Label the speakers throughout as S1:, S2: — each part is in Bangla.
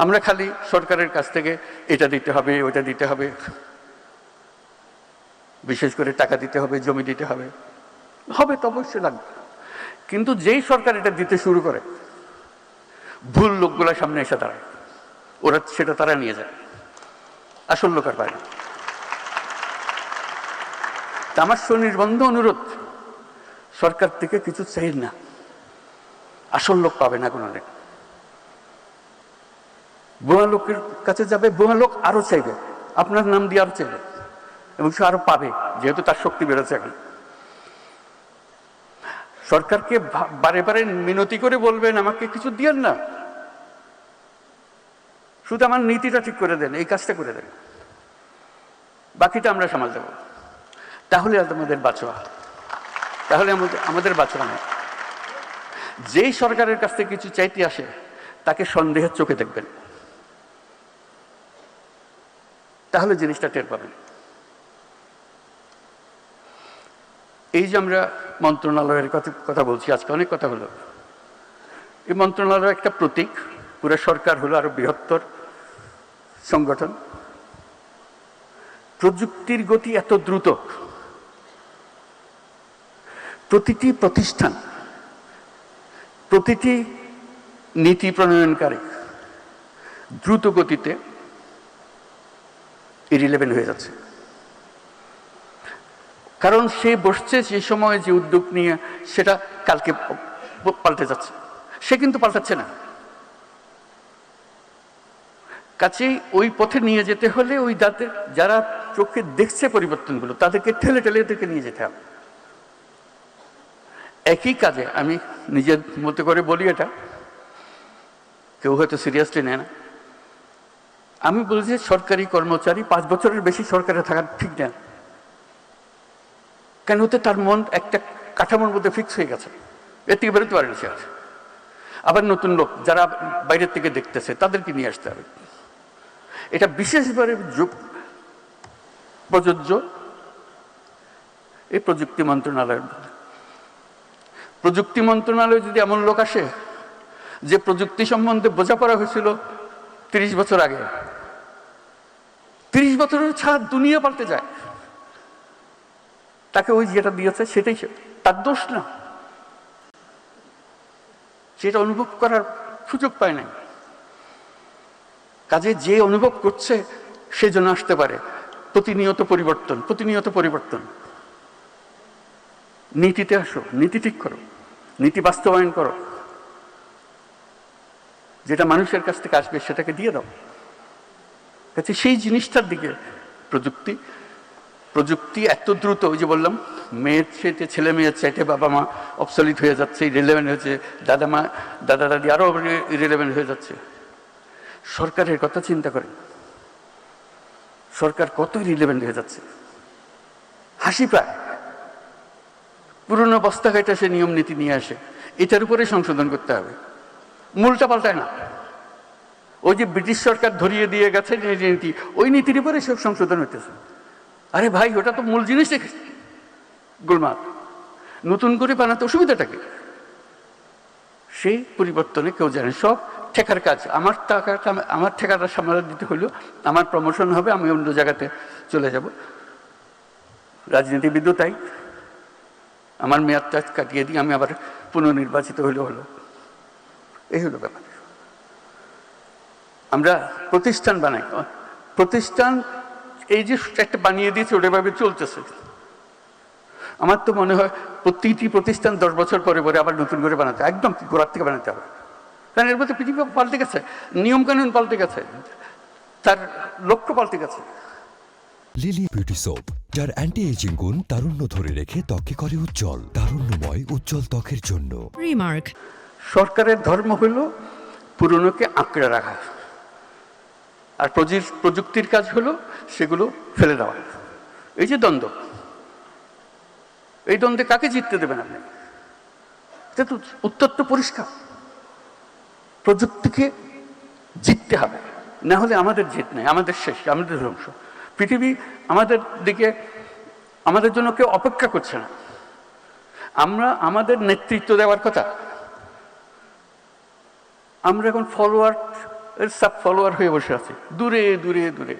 S1: আমরা খালি সরকারের কাছ থেকে এটা দিতে হবে, ওটা দিতে হবে, বিশেষ করে টাকা দিতে হবে, জমি দিতে হবে, হবে তো অবশ্যই লাগবে। কিন্তু যেই সরকার এটা দিতে শুরু করে, ভুল লোকগুলোর সামনে এসে দাঁড়ায়, ওরা সেটা তারা নিয়ে যায়, আসল লোক আর পায় না। তা আমার সুনির্বন্ধ অনুরোধ, সরকার থেকে কিছু চাই না, আসল লোক পাবে না কোনোদিন। বোমা লোকের কাছে যাবে, বোমা লোক আরো চাইবে, আপনার নাম দিয়ে আরো চাইবে, এবং সে আরো পাবে, যেহেতু তার শক্তি বেড়েছে এখন। সরকারকে বারে বারে মিনতি করে বলবেন, আমাকে কিছু দিয়েন না, শুধু আমার নীতিটা ঠিক করে দেন, এই কাজটা করে দেন, বাকিটা আমরা সামাল দেব। তাহলে আমাদের বাঁচোয়া, তাহলে আমাদের বাঁচোয়া নেই। যেই সরকারের কাছ থেকে কিছু চাইতে আসে, তাকে সন্দেহের চোখে দেখবেন, তাহলে জিনিসটা টের পাবেন। এই যে আমরা মন্ত্রণালয়ের কথা বলছি, আজকে অনেক কথা হলো। এই মন্ত্রণালয় একটা প্রতীক, পুরো সরকার হলো আরো বৃহত্তর সংগঠন। প্রযুক্তির গতি এত দ্রুত, প্রতিটি প্রতিষ্ঠান, প্রতিটি নীতি প্রণয়নকারী দ্রুত গতিতে ইরিলেভেন্ট হয়ে যাচ্ছে। কারণ সে বসছে যে সময় যে উদ্যোগ নিয়ে, সেটা কালকে পাল্টে যাচ্ছে, সে কিন্তু পাল্টাচ্ছে না। কাছেই ওই পথে নিয়ে যেতে হলে ওই যারা চোখে দেখছে পরিবর্তনগুলো, তাদেরকে ঠেলে ঠেলে এদেরকে নিয়ে যেতে হবে। একই কাজে আমি নিজের মতো করে বলি, এটা কেউ হয়তো সিরিয়াসলি নেয় না। আমি বলছি সরকারি কর্মচারী 5 বছরের বেশি সরকারে থাকা ঠিক না, কেন হতে তার মন একটা কাঠামোর মধ্যে ফিক্স হয়ে গেছে, এর থেকে বেরোতে পারেনি সে। আবার নতুন লোক যারা বাইরের থেকে দেখতেছে, তাদেরকে নিয়ে আসতে হবে। এটা বিশেষভাবে প্রযোজ্য এই প্রযুক্তি মন্ত্রণালয়ের মধ্যে। প্রযুক্তি মন্ত্রণালয়ে যদি এমন লোক আসে যে প্রযুক্তি সম্বন্ধে বোঝাপড়া হয়েছিল 30 বছর আগে, 30 বছরের ছাড় দুনিয়া পাল্টে যায়, তাকে ওই যেটা দিয়েছে সেটাই তার দোষ না, সেটা অনুভব করার সুযোগ পায় নাই। কাজে যে অনুভব করছে সে যেন আসতে পারে। প্রতিনিয়ত পরিবর্তন, প্রতিনিয়ত পরিবর্তন। নীতিতে আসো, নীতি ঠিক করো, নীতি বাস্তবায়ন করো, যেটা মানুষের কাছ থেকে আসবে সেটাকে দিয়ে দাও। কাজে সেই জিনিসটার দিকে প্রযুক্তি এত দ্রুত, ওই যে বললাম, মেয়ের চাইতে ছেলে মেয়ের চাইতে বাবা মা অবসলিট হয়ে যাচ্ছে, ইরেলেভেন্ট হয়েছে, দাদা দাদি আরো ইরেলেভেন্ট হয়ে যাচ্ছে। সরকারের কথা চিন্তা করেন, সরকার কত ইরেলেভেন্ট হয়ে যাচ্ছে, হাসি পায়। পুরনো বস্তা ঘাইটা সে নিয়ম নীতি নিয়ে আসে, এটার উপরে সংশোধন করতে হবে, মূলটা পাল্টায় না। ওই যে ব্রিটিশ সরকার ধরিয়ে দিয়ে গেছে নীতি, ওই নীতির উপরে সব সংশোধন হইতেছে। আরে ভাই, ওটা তো মূল জিনিস গোলমাল, নতুন করে বানাতে অসুবিধাটাকে। সেই পরিবর্তনে কেউ জানে, সব ঠেকার কাজ। আমার ঠেকাটা সামলা দিতে হলো, আমার প্রমোশন হবে, আমি অন্য জায়গাতে চলে যাব। রাজনীতিবিদও তাই, আমার মেয়াদটা কাটিয়ে দিই, আমি আবার পুনর্নির্বাচিত হলো। এই হলো ব্যাপার। আমরা প্রতিষ্ঠান বানাই, প্রতিষ্ঠান এই যে একটা বানিয়ে দিয়েছে, ওটাভাবে চলতেছে। আমার তো মনে হয় প্রতিটি প্রতিষ্ঠান 10 বছর পরে পরে আবার নতুন করে বানাতে, একদম গোড়ার থেকে বানাতে হবে। কারণ এর মধ্যে পৃথিবী পাল্টে গেছে, নিয়ম কানুন পাল্টে গেছে, তার লক্ষ্য পাল্টে গেছে।
S2: লিলি বিউটি সোপ, যার অ্যান্টি এজিং গুণ তারুণ্য ধরে রেখে ত্বকে করে উজ্জ্বল, তারুণ্যময় উজ্জ্বল ত্বকের জন্য।
S3: রিমার্ক।
S1: সরকারের ধর্ম হলো পুরনোকে আঁকড়ে রাখা, আর প্রযুক্তির কাজ হলো সেগুলো ফেলে দেওয়া। এই যে দ্বন্দ্ব, এই দ্বন্দ্বে কাকে জিততে দেবেন আপনি? এটা তো উত্তর তো পরিষ্কার, প্রযুক্তিকে জিততে হবে, না হলে আমাদের জিত নেই, আমাদের শেষ, আমাদের ধ্বংস। পৃথিবী আমাদের দিকে, আমাদের জন্য কেউ অপেক্ষা করছে না। আমরা আমাদের নেতৃত্ব দেওয়ার কথা, আমরা এখন ফলোয়ার সাব ফলোয়ার হয়ে বসে আছে দূরে দূরে দূরে।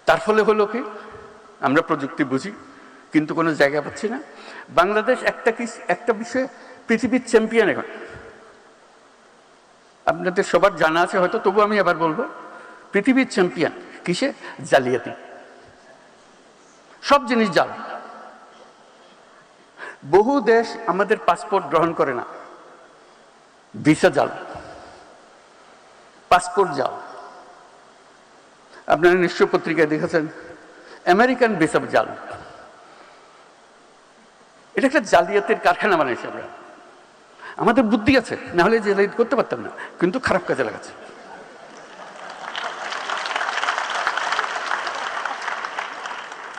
S1: তার ফলে হলো কি, আমরা প্রযুক্তি বুঝি কিন্তু কোনো জায়গা পাচ্ছি না। বাংলাদেশ একটা বিষয়ে পৃথিবীর চ্যাম্পিয়ন এখন। আপনাদের সবার জানা আছে হয়তো, তবু আমি আবার বলবো, পৃথিবীর চ্যাম্পিয়ন কিসে? জালিয়াতি। সব জিনিস জাল। বহু দেশ আমাদের পাসপোর্ট গ্রহণ করে না, ভিসা জাল, পাসপোর্ট জাল। আপনারা নিশ্চয় পত্রিকায় দেখেছেন আমেরিকান ভিসা জাল। এটা একটা জালিয়াতের কারখানা বানাইছি আমরা। আমাদের বুদ্ধি আছে, না হলে জালিয়াতি করতে পারতাম না, কিন্তু খারাপ কাজে লাগাচ্ছে।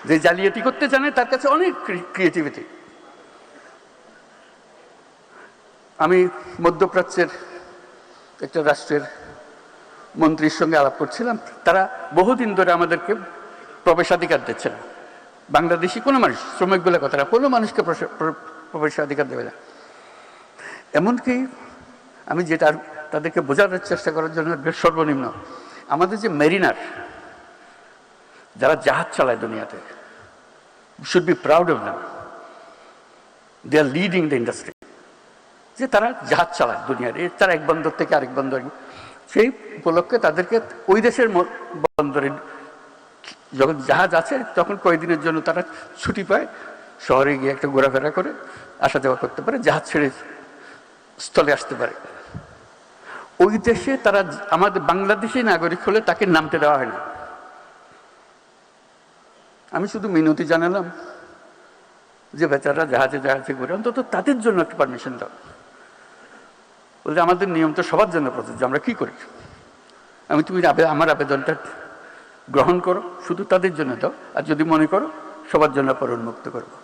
S1: যে জালিয়াতি করতে জানে তার কাছে অনেক ক্রিয়েটিভিটি। আমি মধ্যপ্রাচ্যের একটা রাষ্ট্রের মন্ত্রীর সঙ্গে আলাপ করছিলাম। তারা বহুদিন ধরে আমাদেরকে প্রবেশাধিকার দিচ্ছে না। বাংলাদেশি কোনো মানুষ, শ্রমিক বলে কথাটা, কোনো মানুষকে প্রবেশাধিকার দেবে না। এমনকি আমি যেটা তাদেরকে বোঝানোর চেষ্টা করার জন্য সর্বনিম্ন, আমাদের যে মেরিনার, যারা জাহাজ চালায় দুনিয়াতে, should be proud of them, they are leading the industry. যে তারা জাহাজ চালায় দুনিয়ার, তারা এক বন্দর থেকে আরেক বন্দর, সেই উপলক্ষে তাদেরকে ওই দেশের বন্দরে যখন জাহাজ আছে তখন কয়েকদিনের জন্য তারা ছুটি পায়, শহরে গিয়ে একটা ঘোরাফেরা করে আসা যাওয়া করতে পারে, জাহাজ ছেড়ে স্থলে আসতে পারে। ওই দেশে তারা আমাদের বাংলাদেশি নাগরিক হলে তাকে নামতে দেওয়া হয় না। আমি শুধু মিনতি জানালাম যে বেচারা জাহাজে জাহাজে ঘুরে অন্তত তাদের জন্য একটা পারমিশন দাও। বলতে আমাদের নিয়ম তো সবার জন্য প্রযোজ্য, আমরা কি করি? তুমি আমার আবেদনটা গ্রহণ করো, শুধু তাদের জন্য দাও, আর যদি মনে করো সবার জন্য পর উন্মুক্ত করবো।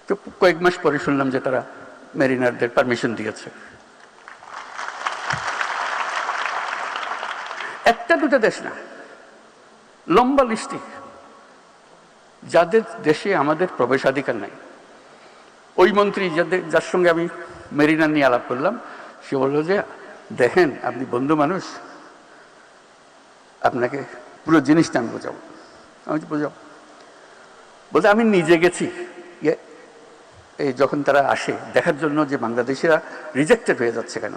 S1: তো কয়েক মাস পরে শুনলাম যে তারা মেরিনারদের পারমিশন দিয়েছে। একটা দুটো দেশ না, লম্বা লিস্টি যাদের দেশে আমাদের প্রবেশাধিকার নাই। ওই মন্ত্রী যার সঙ্গে আমি মেরিনার নিয়ে আলাপ করলাম, সে বলল যে দেখেন আপনি বন্ধু মানুষ, আপনাকে পুরো জিনিসটা আমি বোঝাবো। আমি বোঝাও বলতে, আমি নিজে গেছি এই যখন তারা আসে দেখার জন্য যে বাংলাদেশিরা রিজেক্টেড হয়ে যাচ্ছে কেন,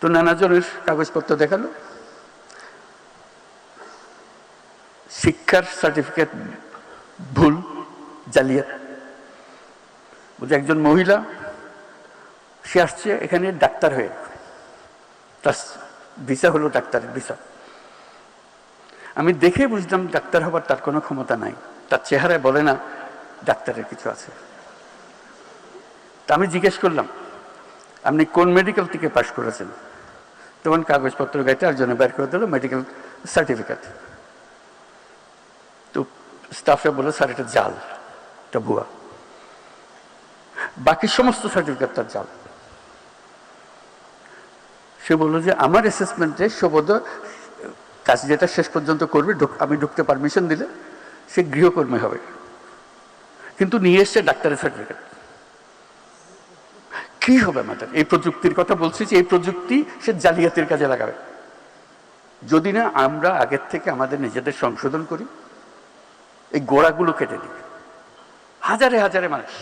S1: তো নানাজনের কাগজপত্র দেখালো, শিক্ষার সার্টিফিকেট ভুল, জালিয়াত। বলছে একজন মহিলা, সে আসছে এখানে ডাক্তার হয়ে, তার ভিসা হলো ডাক্তারের ভিসা। আমি দেখে বুঝলাম ডাক্তার হবার তার কোনো ক্ষমতা নাই, তার চেহারায় বলে না ডাক্তারের কিছু আছে। তা আমি জিজ্ঞেস করলাম আপনি কোন মেডিকেল থেকে পাশ করেছেন? তখন কাগজপত্র গাইতে আর জন্য বের করে দিল মেডিকেল সার্টিফিকেট। তো স্টাফরা বললো স্যার এটা জাল, এটা ভুয়া, বাকি সমস্ত সার্টিফিকেট তার জাল। সে বললো যে আমার অ্যাসেসমেন্টে সবোধ কাজ যেটা শেষ পর্যন্ত করবে, আমি ঢুকতে পারমিশন দিলে সে গৃহকর্মী হবে, কিন্তু নিয়ে এসছে ডাক্তারের সার্টিফিকেট। কি হবে আমাদের? এই প্রযুক্তির কথা বলছি যে এই প্রযুক্তি সে জালিয়াতির কাজে লাগাবে। যদি না আমরা আগের থেকে আমাদের নিজেদের সংশোধন করি, এই গোড়াগুলো কেটে দিই। হাজারে হাজারে মানুষ,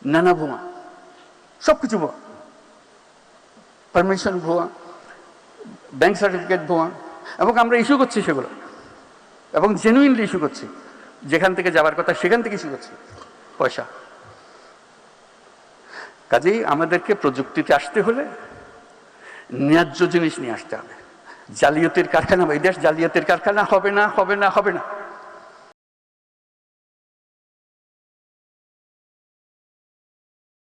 S1: নানা ভুয়া, সবকিছু ভুয়া, পারমিশন ভুয়া, ব্যাংক সার্টিফিকেট ভুয়া, এবং আমরা ইস্যু করছি সেগুলো, এবং জেনুইনলি ইস্যু করছি। যেখান থেকে যাওয়ার কথা সেখান থেকে ইস্যু করছি পয়সা। কাজেই আমাদেরকে প্রযুক্তিতে আসতে হলে ন্যায্য জিনিস নিয়ে আসতে হবে। জালিয়াতির কারখানা, এই দেশ জালিয়াতির কারখানা হবে না, হবে না, হবে না।